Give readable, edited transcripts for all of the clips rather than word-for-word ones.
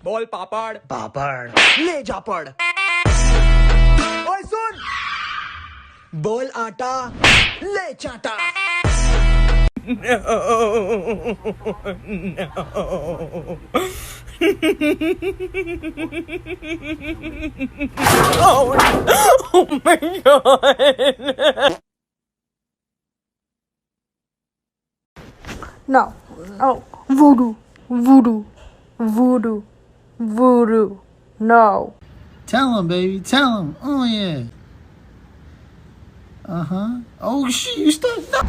बोल पापड़ पापड़ ले जा पड़। ओए सुन, बोल आटा ले चाटा। Oh my god. No. Oh, voodoo, voodoo, voodoo, voodoo. No. Tell him, baby. Tell him. Oh, yeah. Uh-huh. Oh, shit. You stuck. No.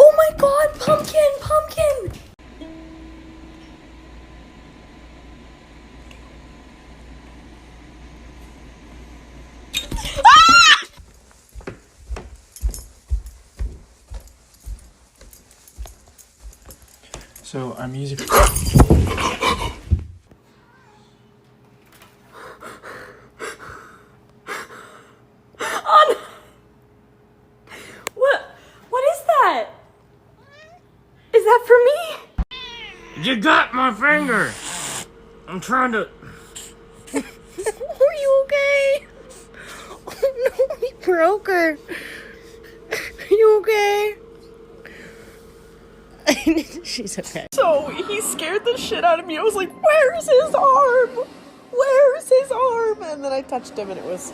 Oh my god, pumpkin, pumpkin. So I'm using. What is that? Is that for me? You got my finger. I'm trying to. Are you okay? Oh no, he broke her. Are you okay? She's okay. So he scared the shit out of me. I was like, where's his arm? Where's his arm? And then I touched him and it was...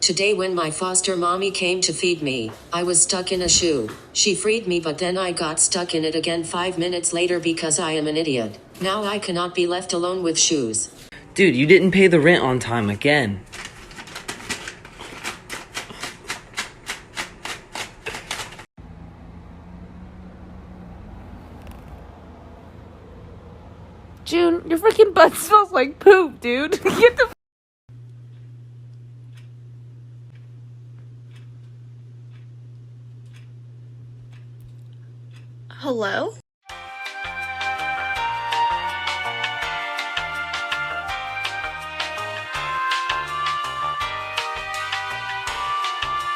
Today when my foster mommy came to feed me, I was stuck in a shoe. She freed me, but then I got stuck in it again 5 minutes later because I am an idiot. Now I cannot be left alone with shoes. Dude, you didn't pay the rent on time again. June, your freaking butt smells like poop, dude. Get the Hello?